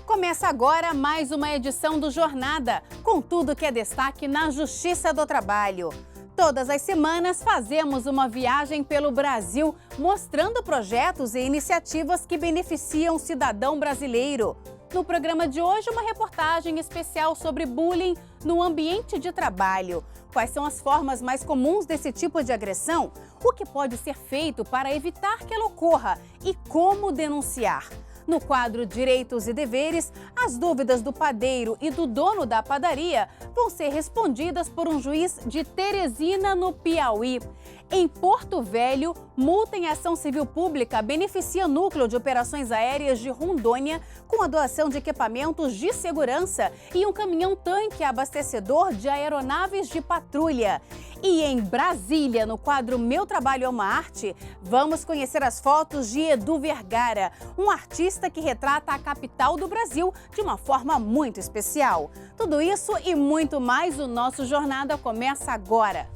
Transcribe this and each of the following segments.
Começa agora mais uma edição do Jornada, com tudo que é destaque na Justiça do Trabalho. Todas as semanas fazemos uma viagem pelo Brasil, mostrando projetos e iniciativas que beneficiam o cidadão brasileiro. No programa de hoje, uma reportagem especial sobre bullying no ambiente de trabalho. Quais são as formas mais comuns desse tipo de agressão? O que pode ser feito para evitar que ela ocorra e como denunciar? No quadro Direitos e Deveres, as dúvidas do padeiro e do dono da padaria vão ser respondidas por um juiz de Teresina, no Piauí. Em Porto Velho, multa em ação civil pública beneficia Núcleo de Operações Aéreas de Rondônia com a doação de equipamentos de segurança e um caminhão-tanque abastecedor de aeronaves de patrulha. E em Brasília, no quadro Meu Trabalho é uma Arte, vamos conhecer as fotos de Edu Vergara, um artista que retrata a capital do Brasil de uma forma muito especial. Tudo isso e muito mais, o nosso Jornada começa agora.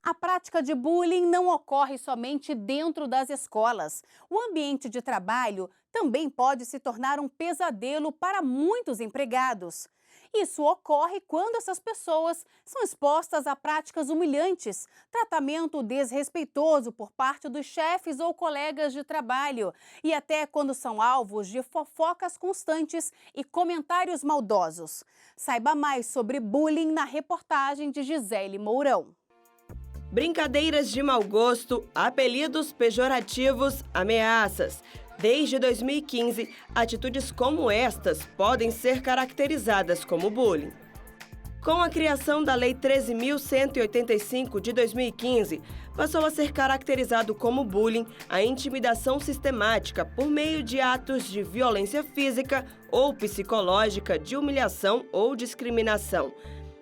A prática de bullying não ocorre somente dentro das escolas. O ambiente de trabalho também pode se tornar um pesadelo para muitos empregados. Isso ocorre quando essas pessoas são expostas a práticas humilhantes, tratamento desrespeitoso por parte dos chefes ou colegas de trabalho e até quando são alvos de fofocas constantes e comentários maldosos. Saiba mais sobre bullying na reportagem de Gisele Mourão. Brincadeiras de mau gosto, apelidos pejorativos, ameaças. Desde 2015, atitudes como estas podem ser caracterizadas como bullying. Com a criação da Lei 13.185 de 2015, passou a ser caracterizado como bullying a intimidação sistemática por meio de atos de violência física ou psicológica, de humilhação ou discriminação.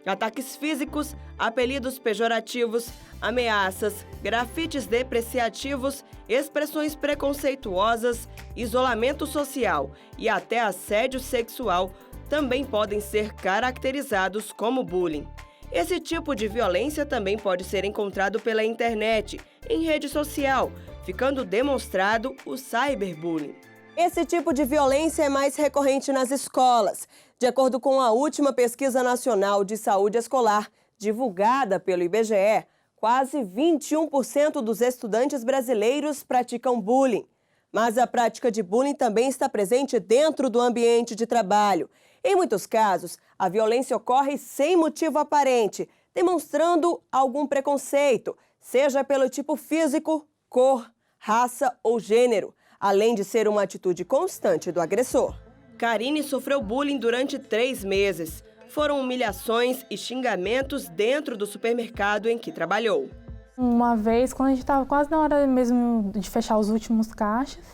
Ataques físicos, apelidos pejorativos, ameaças, grafites depreciativos, expressões preconceituosas, isolamento social e até assédio sexual também podem ser caracterizados como bullying. Esse tipo de violência também pode ser encontrado pela internet, em rede social, ficando demonstrado o cyberbullying. Esse tipo de violência é mais recorrente nas escolas. De acordo com a última pesquisa nacional de saúde escolar, divulgada pelo IBGE, quase 21% dos estudantes brasileiros praticam bullying. Mas a prática de bullying também está presente dentro do ambiente de trabalho. Em muitos casos, a violência ocorre sem motivo aparente, demonstrando algum preconceito, seja pelo tipo físico, cor, raça ou gênero, além de ser uma atitude constante do agressor. Karine sofreu bullying durante 3 meses. Foram humilhações e xingamentos dentro do supermercado em que trabalhou. Uma vez, quando a gente estava quase na hora mesmo de fechar os últimos caixas,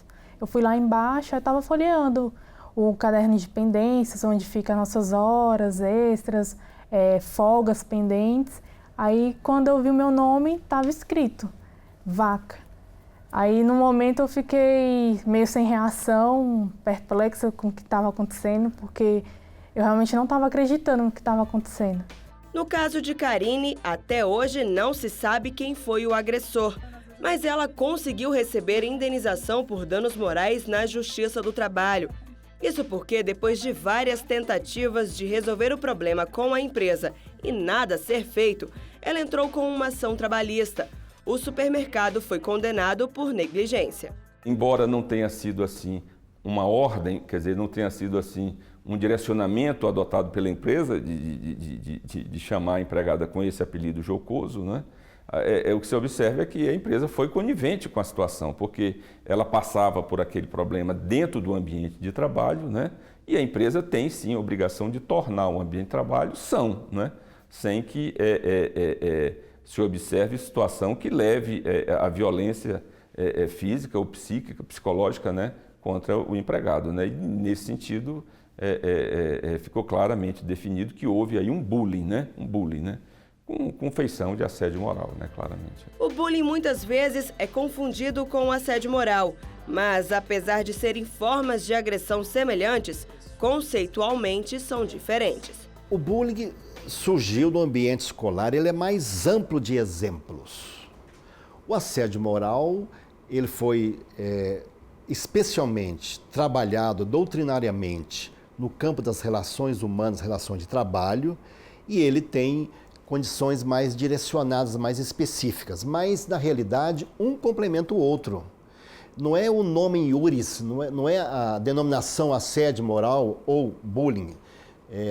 eu fui lá embaixo e estava folheando o caderno de pendências, onde ficam nossas horas extras, folgas pendentes. Aí, quando eu vi o meu nome, estava escrito vaca. Aí, no momento, eu fiquei meio sem reação, perplexa com o que estava acontecendo, porque eu realmente não estava acreditando no que estava acontecendo. No caso de Karine, até hoje não se sabe quem foi o agressor, mas ela conseguiu receber indenização por danos morais na Justiça do Trabalho. Isso porque, depois de várias tentativas de resolver o problema com a empresa e nada ser feito, ela entrou com uma ação trabalhista. O supermercado foi condenado por negligência. Embora não tenha sido assim uma ordem, quer dizer, não tenha sido assim um direcionamento adotado pela empresa de chamar a empregada com esse apelido jocoso, né? O que se observa é que a empresa foi conivente com a situação, porque ela passava por aquele problema dentro do ambiente de trabalho, né? E a empresa tem sim a obrigação de tornar o ambiente de trabalho são, né? Sem que se observe situação que leve a violência física ou psíquica, psicológica, né, contra o empregado, né? E nesse sentido, ficou claramente definido que houve aí um bullying, né? com feição de assédio moral, né, claramente. O bullying muitas vezes é confundido com o assédio moral, mas apesar de serem formas de agressão semelhantes, conceitualmente são diferentes. O bullying surgiu no ambiente escolar, ele é mais amplo de exemplos. O assédio moral, ele foi especialmente trabalhado doutrinariamente no campo das relações humanas, relações de trabalho, e ele tem condições mais direcionadas, mais específicas, mas na realidade um complementa o outro. Não é o nome iuris, não é a denominação assédio moral ou bullying.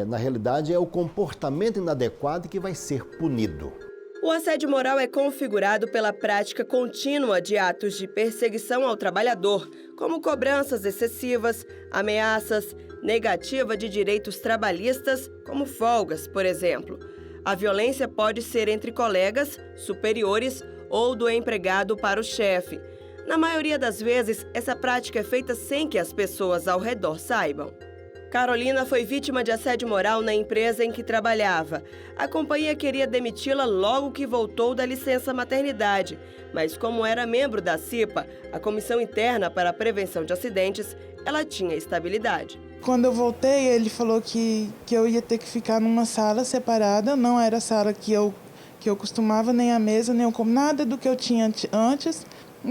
Na realidade é o comportamento inadequado que vai ser punido. O assédio moral é configurado pela prática contínua de atos de perseguição ao trabalhador, como cobranças excessivas, ameaças, negativa de direitos trabalhistas, como folgas, por exemplo. A violência pode ser entre colegas, superiores ou do empregado para o chefe. Na maioria das vezes, essa prática é feita sem que as pessoas ao redor saibam. Carolina foi vítima de assédio moral na empresa em que trabalhava. A companhia queria demiti-la logo que voltou da licença maternidade, mas como era membro da CIPA, a Comissão Interna para a Prevenção de Acidentes, ela tinha estabilidade. Quando eu voltei, ele falou que eu ia ter que ficar numa sala separada, não era a sala que eu costumava, nem a mesa, nem nada do que eu tinha antes,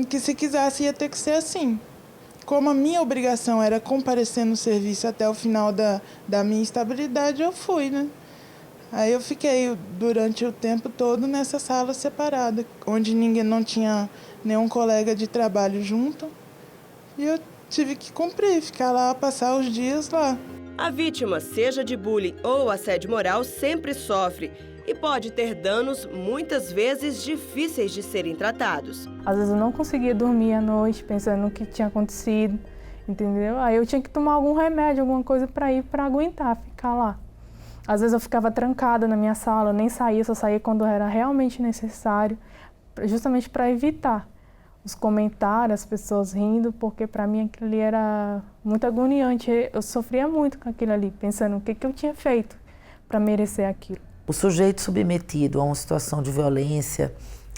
que se quisesse ia ter que ser assim. Como a minha obrigação era comparecer no serviço até o final da minha estabilidade, eu fui, né? Aí eu fiquei durante o tempo todo nessa sala separada, onde não tinha nenhum colega de trabalho junto, e eu tive que cumprir, ficar lá, passar os dias lá. A vítima, seja de bullying ou assédio moral, sempre sofre e pode ter danos muitas vezes difíceis de serem tratados. Às vezes eu não conseguia dormir à noite pensando no que tinha acontecido, entendeu? Aí eu tinha que tomar algum remédio, alguma coisa para aguentar, ficar lá. Às vezes eu ficava trancada na minha sala, nem saía, só saía quando era realmente necessário, justamente para evitar os comentários, as pessoas rindo, porque para mim aquilo ali era muito agoniante. Eu sofria muito com aquilo ali, pensando o que eu tinha feito para merecer aquilo. O sujeito submetido a uma situação de violência,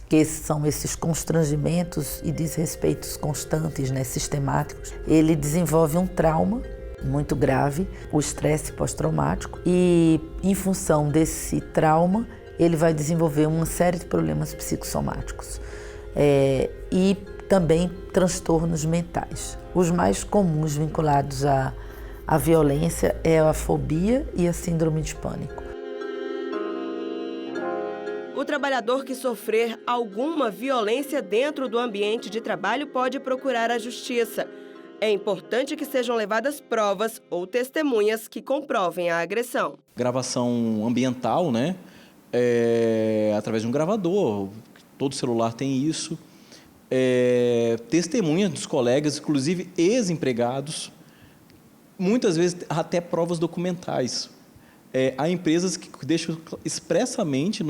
que são esses constrangimentos e desrespeitos constantes, né, sistemáticos, ele desenvolve um trauma muito grave, o estresse pós-traumático, e em função desse trauma, ele vai desenvolver uma série de problemas psicossomáticos. E também transtornos mentais. Os mais comuns vinculados à violência é a fobia e a síndrome de pânico. O trabalhador que sofrer alguma violência dentro do ambiente de trabalho pode procurar a justiça. É importante que sejam levadas provas ou testemunhas que comprovem a agressão. Gravação ambiental, né? Através de um gravador. Todo celular tem isso. Testemunhas dos colegas, inclusive ex-empregados, muitas vezes até provas documentais. Há empresas que deixam expressamente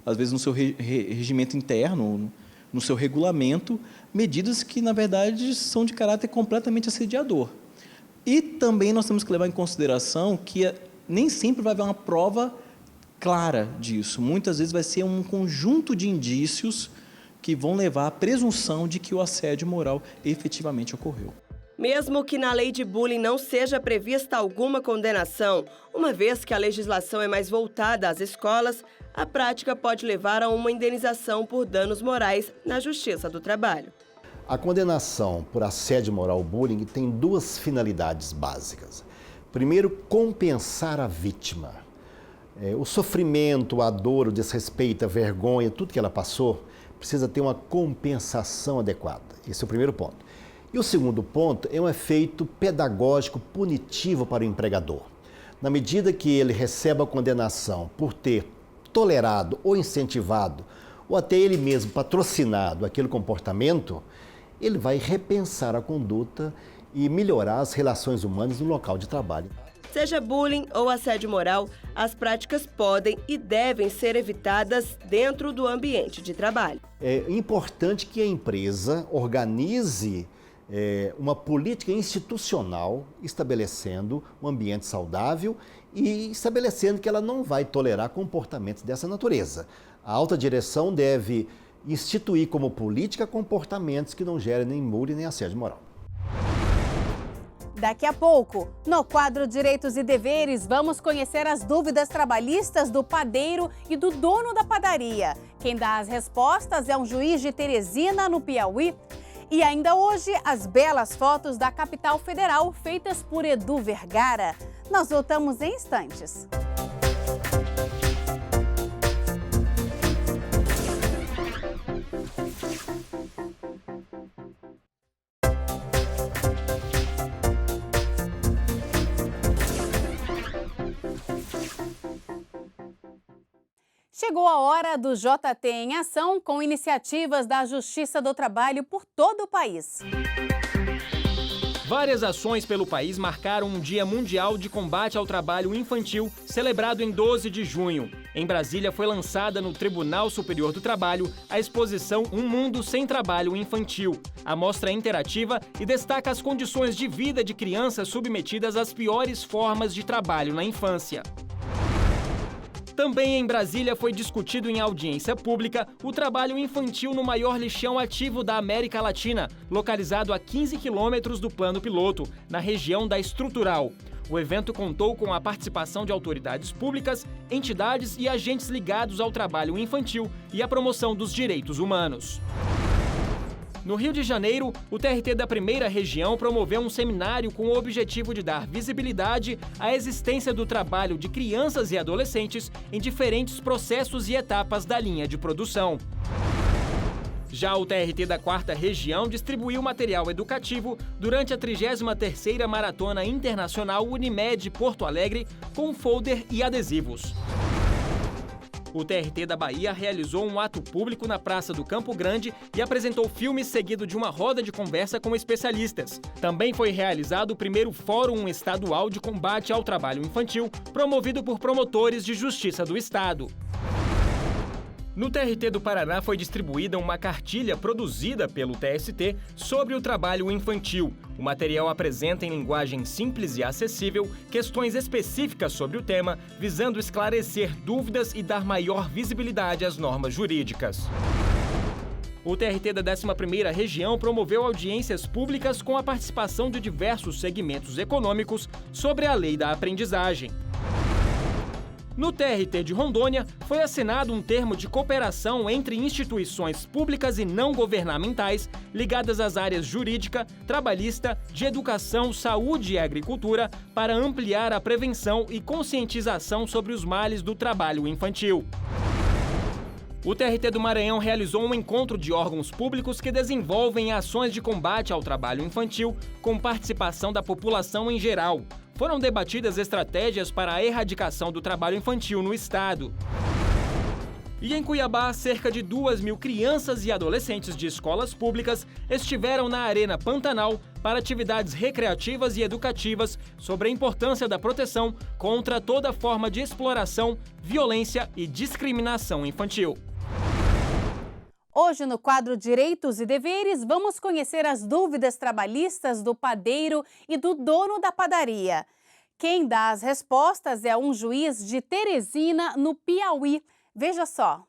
às vezes no seu regimento interno, no seu regulamento, medidas que, na verdade, são de caráter completamente assediador. E também nós temos que levar em consideração que nem sempre vai haver uma prova clara disso. Muitas vezes vai ser um conjunto de indícios que vão levar à presunção de que o assédio moral efetivamente ocorreu. Mesmo que na lei de bullying não seja prevista alguma condenação, uma vez que a legislação é mais voltada às escolas, a prática pode levar a uma indenização por danos morais na Justiça do Trabalho. A condenação por assédio moral ou bullying tem duas finalidades básicas. Primeiro, compensar a vítima. O sofrimento, a dor, o desrespeito, a vergonha, tudo que ela passou, precisa ter uma compensação adequada. Esse é o primeiro ponto. E o segundo ponto é um efeito pedagógico punitivo para o empregador. Na medida que ele recebe a condenação por ter tolerado ou incentivado, ou até ele mesmo patrocinado aquele comportamento, ele vai repensar a conduta e melhorar as relações humanas no local de trabalho. Seja bullying ou assédio moral, as práticas podem e devem ser evitadas dentro do ambiente de trabalho. É importante que a empresa organize uma política institucional estabelecendo um ambiente saudável e estabelecendo que ela não vai tolerar comportamentos dessa natureza. A alta direção deve instituir como política comportamentos que não gerem nem muro nem assédio moral. Daqui a pouco, no quadro Direitos e Deveres, vamos conhecer as dúvidas trabalhistas do padeiro e do dono da padaria. Quem dá as respostas é um juiz de Teresina, no Piauí. E ainda hoje, as belas fotos da capital federal feitas por Edu Vergara. Nós voltamos em instantes. Chegou a hora do JT em Ação, com iniciativas da Justiça do Trabalho por todo o país. Várias ações pelo país marcaram um Dia Mundial de Combate ao Trabalho Infantil, celebrado em 12 de junho. Em Brasília, foi lançada no Tribunal Superior do Trabalho a exposição Um Mundo Sem Trabalho Infantil. A mostra é interativa e destaca as condições de vida de crianças submetidas às piores formas de trabalho na infância. Também em Brasília foi discutido em audiência pública o trabalho infantil no maior lixão ativo da América Latina, localizado a 15 quilômetros do Plano Piloto, na região da Estrutural. O evento contou com a participação de autoridades públicas, entidades e agentes ligados ao trabalho infantil e à promoção dos direitos humanos. No Rio de Janeiro, o TRT da Primeira Região promoveu um seminário com o objetivo de dar visibilidade à existência do trabalho de crianças e adolescentes em diferentes processos e etapas da linha de produção. Já o TRT da Quarta Região distribuiu material educativo durante a 33ª Maratona Internacional Unimed Porto Alegre com folder e adesivos. O TRT da Bahia realizou um ato público na Praça do Campo Grande e apresentou filmes seguido de uma roda de conversa com especialistas. Também foi realizado o primeiro Fórum Estadual de Combate ao Trabalho Infantil, promovido por promotores de justiça do Estado. No TRT do Paraná foi distribuída uma cartilha produzida pelo TST sobre o trabalho infantil. O material apresenta em linguagem simples e acessível questões específicas sobre o tema, visando esclarecer dúvidas e dar maior visibilidade às normas jurídicas. O TRT da 11ª Região promoveu audiências públicas com a participação de diversos segmentos econômicos sobre a lei da aprendizagem. No TRT de Rondônia, foi assinado um termo de cooperação entre instituições públicas e não governamentais ligadas às áreas jurídica, trabalhista, de educação, saúde e agricultura para ampliar a prevenção e conscientização sobre os males do trabalho infantil. O TRT do Maranhão realizou um encontro de órgãos públicos que desenvolvem ações de combate ao trabalho infantil com participação da população em geral. Foram debatidas estratégias para a erradicação do trabalho infantil no estado. E em Cuiabá, cerca de 2.000 crianças e adolescentes de escolas públicas estiveram na Arena Pantanal para atividades recreativas e educativas sobre a importância da proteção contra toda forma de exploração, violência e discriminação infantil. Hoje, no quadro Direitos e Deveres, vamos conhecer as dúvidas trabalhistas do padeiro e do dono da padaria. Quem dá as respostas é um juiz de Teresina, no Piauí. Veja só.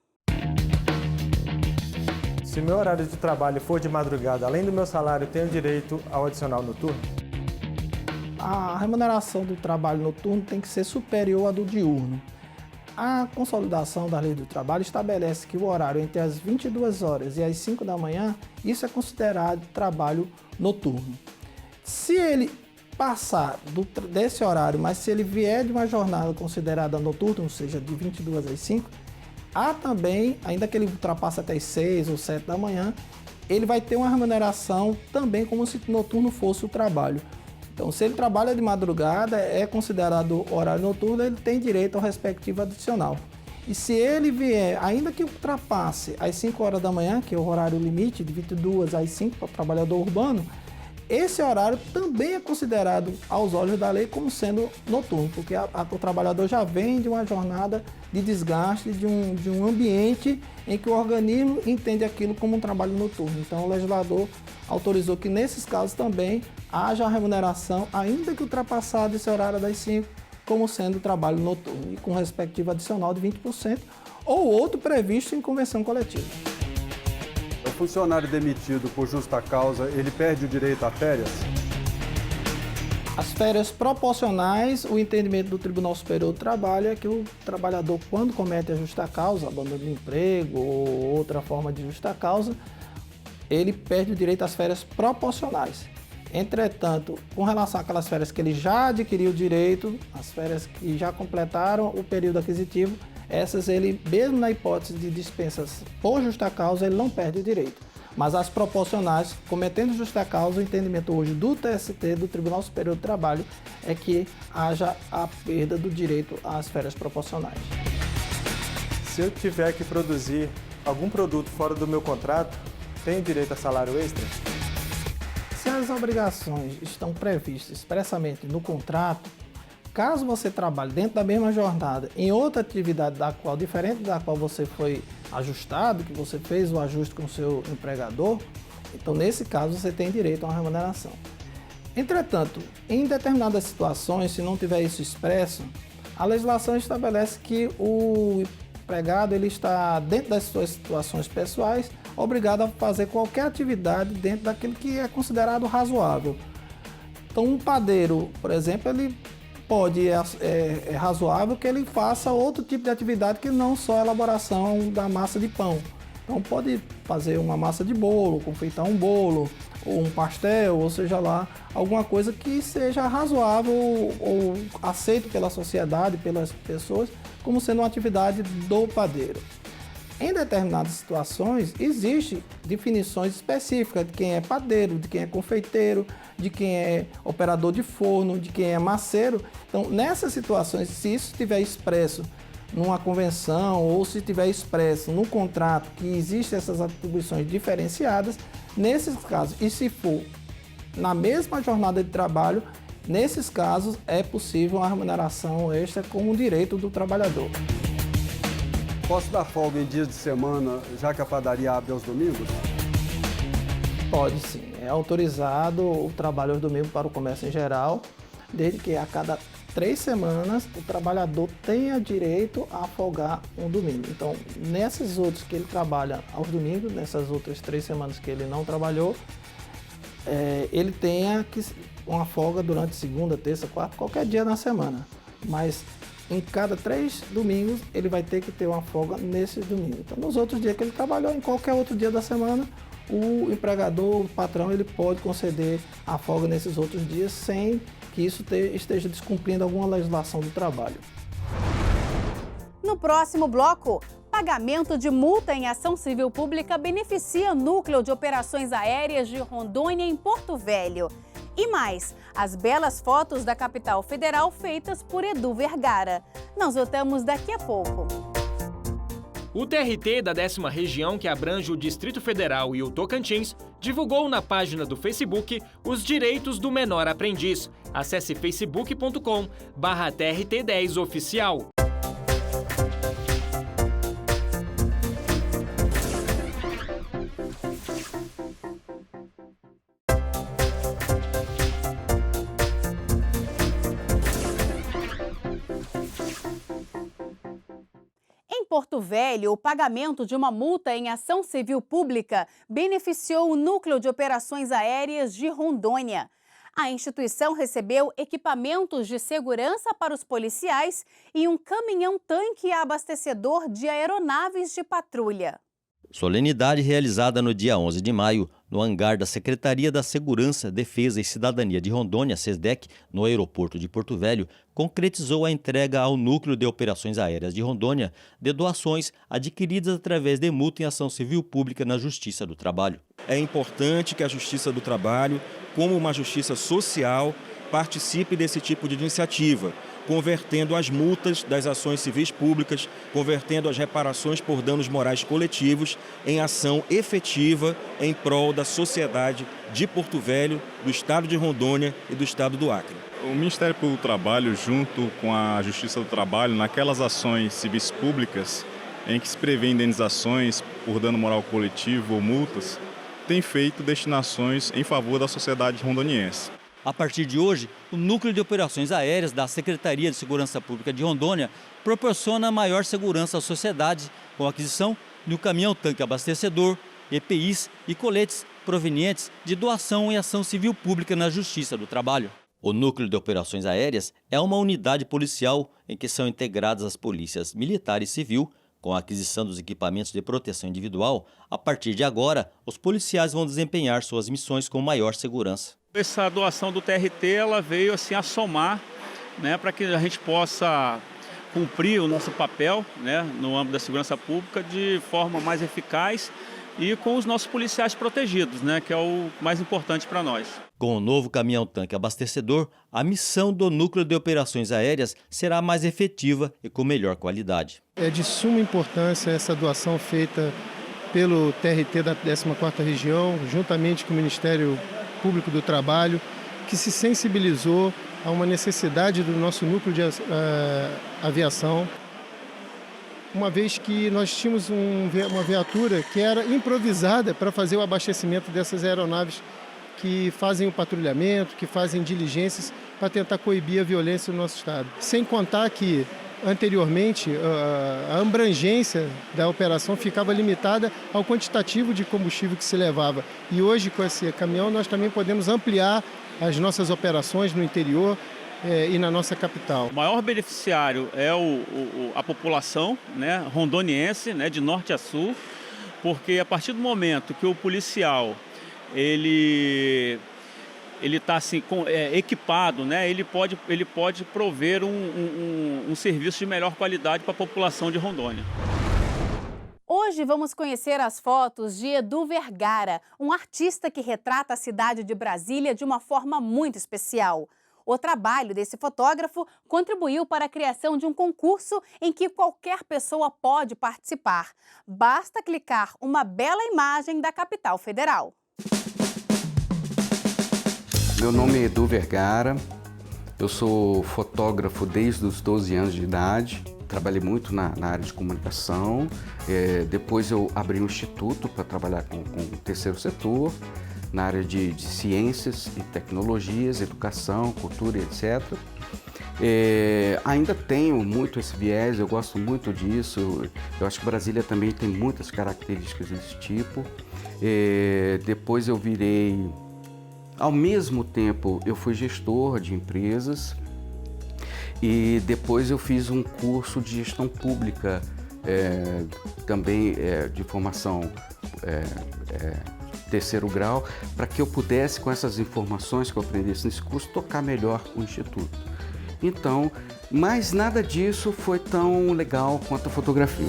Se meu horário de trabalho for de madrugada, além do meu salário, tenho direito ao adicional noturno? A remuneração do trabalho noturno tem que ser superior à do diurno. A consolidação da lei do trabalho estabelece que o horário entre as 22 horas e as 5 da manhã, isso é considerado trabalho noturno. Se ele passar desse horário, mas se ele vier de uma jornada considerada noturna, ou seja, de 22 às 5, há também, ainda que ele ultrapasse até as 6 ou 7 da manhã, ele vai ter uma remuneração também como se noturno fosse o trabalho. Então, se ele trabalha de madrugada, é considerado horário noturno, ele tem direito ao respectivo adicional. E se ele vier, ainda que ultrapasse às 5 horas da manhã, que é o horário limite de 22 às 5 para o trabalhador urbano, esse horário também é considerado aos olhos da lei como sendo noturno, porque o trabalhador já vem de uma jornada de desgaste, de um ambiente em que o organismo entende aquilo como um trabalho noturno. Então o legislador autorizou que nesses casos também haja a remuneração, ainda que ultrapassado esse horário das 5, como sendo trabalho noturno, e com respectivo adicional de 20% ou outro previsto em convenção coletiva. O funcionário demitido por justa causa, ele perde o direito a férias? As férias proporcionais, o entendimento do Tribunal Superior do Trabalho é que o trabalhador, quando comete a justa causa, abandono de emprego ou outra forma de justa causa, ele perde o direito às férias proporcionais. Entretanto, com relação àquelas férias que ele já adquiriu o direito, as férias que já completaram o período aquisitivo, essas ele, mesmo na hipótese de dispensas por justa causa, ele não perde o direito. Mas as proporcionais, cometendo justa causa, o entendimento hoje do TST, do Tribunal Superior do Trabalho, é que haja a perda do direito às férias proporcionais. Se eu tiver que produzir algum produto fora do meu contrato, tenho direito a salário extra? Se as obrigações estão previstas expressamente no contrato, caso você trabalhe dentro da mesma jornada em outra atividade diferente da qual você foi ajustado, que você fez o ajuste com o seu empregador, então nesse caso você tem direito a uma remuneração. Entretanto, em determinadas situações, se não tiver isso expresso, a legislação estabelece que o empregado ele está, dentro das suas situações pessoais, obrigado a fazer qualquer atividade dentro daquilo que é considerado razoável. Então um padeiro, por exemplo, ele pode, é razoável que ele faça outro tipo de atividade que não só a elaboração da massa de pão. Então pode fazer uma massa de bolo, confeitar um bolo, ou um pastel, ou seja lá, alguma coisa que seja razoável ou aceito pela sociedade, pelas pessoas, como sendo uma atividade do padeiro. Em determinadas situações, existem definições específicas de quem é padeiro, de quem é confeiteiro, de quem é operador de forno, de quem é maceiro. Então, nessas situações, se isso estiver expresso numa convenção ou se estiver expresso no contrato que existem essas atribuições diferenciadas, nesses casos, e se for na mesma jornada de trabalho, nesses casos é possível uma remuneração extra como direito do trabalhador. Posso dar folga em dias de semana, já que a padaria abre aos domingos? Pode sim. É autorizado o trabalho aos domingos para o comércio em geral, desde que a cada 3 semanas o trabalhador tenha direito a folgar um domingo. Então, nesses outros que ele trabalha aos domingos, nessas outras 3 semanas que ele não trabalhou, ele tenha uma folga durante segunda, terça, quarta, qualquer dia na semana. Mas em cada 3 domingos, ele vai ter que ter uma folga nesses domingos. Então, nos outros dias que ele trabalhou, em qualquer outro dia da semana, o empregador, o patrão, ele pode conceder a folga nesses outros dias sem que isso esteja descumprindo alguma legislação do trabalho. No próximo bloco, pagamento de multa em ação civil pública beneficia o Núcleo de Operações Aéreas de Rondônia, em Porto Velho. E mais, as belas fotos da capital federal feitas por Edu Vergara. Nós voltamos daqui a pouco. O TRT da 10ª Região, que abrange o Distrito Federal e o Tocantins, divulgou na página do Facebook os direitos do menor aprendiz. Acesse facebook.com/TRT10oficial. Em Porto Velho, o pagamento de uma multa em ação civil pública beneficiou o Núcleo de Operações Aéreas de Rondônia. A instituição recebeu equipamentos de segurança para os policiais e um caminhão-tanque abastecedor de aeronaves de patrulha. Solenidade realizada no dia 11 de maio, no hangar da Secretaria da Segurança, Defesa e Cidadania de Rondônia, SESDEC, no aeroporto de Porto Velho, concretizou a entrega ao Núcleo de Operações Aéreas de Rondônia de doações adquiridas através de multa em ação civil pública na Justiça do Trabalho. É importante que a Justiça do Trabalho, como uma justiça social, participe desse tipo de iniciativa, convertendo as multas das ações civis públicas, convertendo as reparações por danos morais coletivos em ação efetiva em prol da sociedade de Porto Velho, do estado de Rondônia e do estado do Acre. O Ministério Público do Trabalho, junto com a Justiça do Trabalho, naquelas ações civis públicas em que se prevê indenizações por dano moral coletivo ou multas, tem feito destinações em favor da sociedade rondoniense. A partir de hoje, o Núcleo de Operações Aéreas da Secretaria de Segurança Pública de Rondônia proporciona maior segurança à sociedade com a aquisição de um caminhão-tanque abastecedor, EPIs e coletes provenientes de doação em ação civil pública na Justiça do Trabalho. O Núcleo de Operações Aéreas é uma unidade policial em que são integradas as polícias militar e civil. Com a aquisição dos equipamentos de proteção individual, a partir de agora, os policiais vão desempenhar suas missões com maior segurança. Essa doação do TRT ela veio assim, a somar, né, para que a gente possa cumprir o nosso papel, né, no âmbito da segurança pública de forma mais eficaz e com os nossos policiais protegidos, né, que é o mais importante para nós. Com o novo caminhão-tanque abastecedor, a missão do Núcleo de Operações Aéreas será mais efetiva e com melhor qualidade. É de suma importância essa doação feita pelo TRT da 14ª Região, juntamente com o Ministério Público do Trabalho, que se sensibilizou a uma necessidade do nosso núcleo de aviação, uma vez que nós tínhamos uma viatura que era improvisada para fazer o abastecimento dessas aeronaves que fazem o patrulhamento, que fazem diligências para tentar coibir a violência no nosso estado. Sem contar que, anteriormente, a abrangência da operação ficava limitada ao quantitativo de combustível que se levava. E hoje, com esse caminhão, nós também podemos ampliar as nossas operações no interior e na nossa capital. O maior beneficiário é a população, né, rondoniense, né, de norte a sul, porque a partir do momento que o policial ele está assim, equipado, né? Ele pode prover um serviço de melhor qualidade para a população de Rondônia. Hoje vamos conhecer as fotos de Edu Vergara, um artista que retrata a cidade de Brasília de uma forma muito especial. O trabalho desse fotógrafo contribuiu para a criação de um concurso em que qualquer pessoa pode participar. Basta clicar uma bela imagem da capital federal. Meu nome é Edu Vergara, eu sou fotógrafo desde os 12 anos de idade, trabalhei muito na área de comunicação, depois eu abri um instituto para trabalhar com o terceiro setor, na área de ciências e tecnologias, educação, cultura, etc. Ainda tenho muito esse viés, eu gosto muito disso, eu acho que Brasília também tem muitas características desse tipo. Depois eu virei... Ao mesmo tempo, eu fui gestor de empresas e depois eu fiz um curso de gestão pública, também de formação terceiro grau, para que eu pudesse, com essas informações que eu aprendesse nesse curso, tocar melhor o Instituto. Então, mas nada disso foi tão legal quanto a fotografia.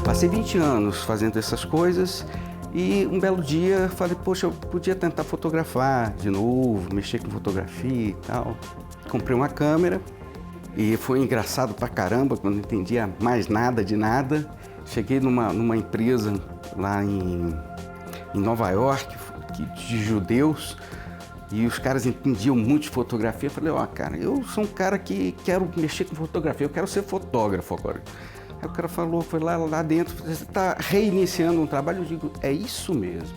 Passei 20 anos fazendo essas coisas. E um belo dia falei, poxa, eu podia tentar fotografar de novo, mexer com fotografia e tal. Comprei uma câmera e foi engraçado pra caramba, quando não entendia mais nada de nada. Cheguei numa empresa lá em Nova York, de judeus, e os caras entendiam muito de fotografia. Falei, cara, eu sou um cara que quero mexer com fotografia, eu quero ser fotógrafo agora. Aí o cara falou, foi lá dentro, você está reiniciando um trabalho? Eu digo, é isso mesmo.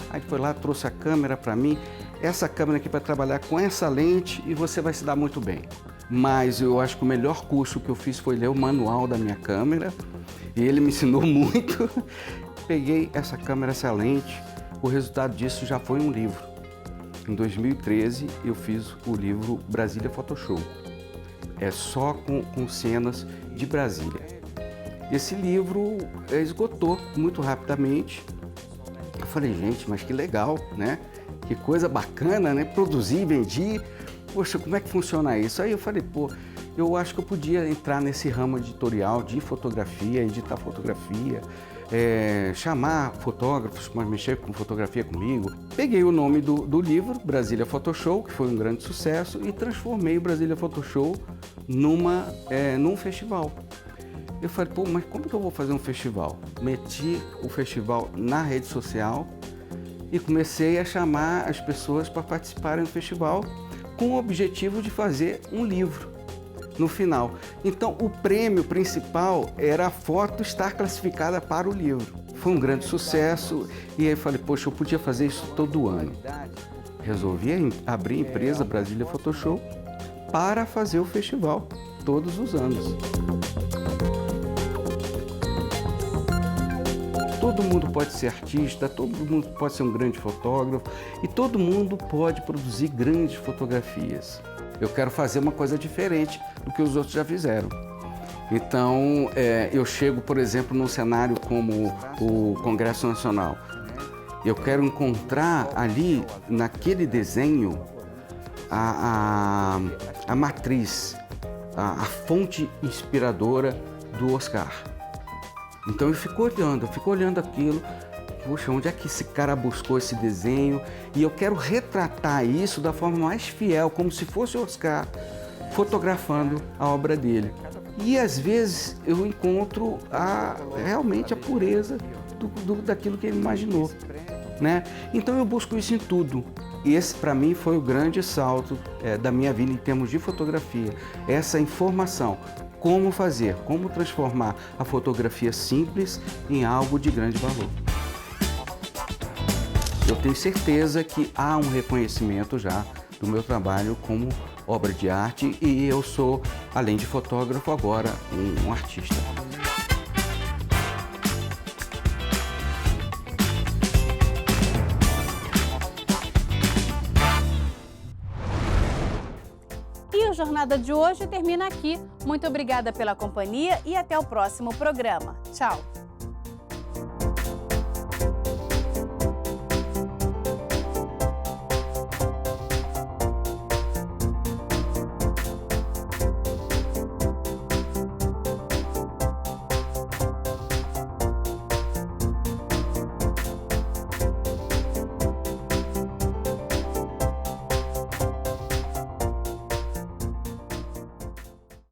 Aí foi lá, trouxe a câmera para mim, essa câmera aqui para trabalhar com essa lente e você vai se dar muito bem. Mas eu acho que o melhor curso que eu fiz foi ler o manual da minha câmera, e ele me ensinou muito. Peguei essa câmera, essa lente, o resultado disso já foi um livro. Em 2013 eu fiz o livro Brasília Photoshow. É só com cenas de Brasília. Esse livro esgotou muito rapidamente. Eu falei, gente, mas que legal, né? Que coisa bacana, né? Produzi, vendi. Poxa, como é que funciona isso? Aí eu falei, eu acho que eu podia entrar nesse ramo editorial de fotografia, editar fotografia, chamar fotógrafos para mexer com fotografia comigo. Peguei o nome do livro, Brasília Photoshow, que foi um grande sucesso, e transformei o Brasília Photoshow num festival. Eu falei, pô, mas como que eu vou fazer um festival? Meti o festival na rede social e comecei a chamar as pessoas para participarem do festival com o objetivo de fazer um livro no final. Então, o prêmio principal era a foto estar classificada para o livro. Foi um grande sucesso e aí eu falei, poxa, eu podia fazer isso todo ano. Resolvi abrir a empresa Brasília Photoshow para fazer o festival todos os anos. Todo mundo pode ser artista, todo mundo pode ser um grande fotógrafo e todo mundo pode produzir grandes fotografias. Eu quero fazer uma coisa diferente do que os outros já fizeram. Então, eu chego, por exemplo, num cenário como o Congresso Nacional. Eu quero encontrar ali, naquele desenho, a matriz, a fonte inspiradora do Oscar. Então eu fico olhando aquilo, poxa, onde é que esse cara buscou esse desenho? E eu quero retratar isso da forma mais fiel, como se fosse o Oscar fotografando a obra dele. E às vezes eu encontro realmente a pureza daquilo que ele imaginou, né? Então eu busco isso em tudo. E esse para mim foi o grande salto da minha vida em termos de fotografia, essa informação. Como fazer, como transformar a fotografia simples em algo de grande valor. Eu tenho certeza que há um reconhecimento já do meu trabalho como obra de arte e eu sou, além de fotógrafo, agora um artista. E a jornada de hoje termina aqui. Muito obrigada pela companhia e até o próximo programa. Tchau!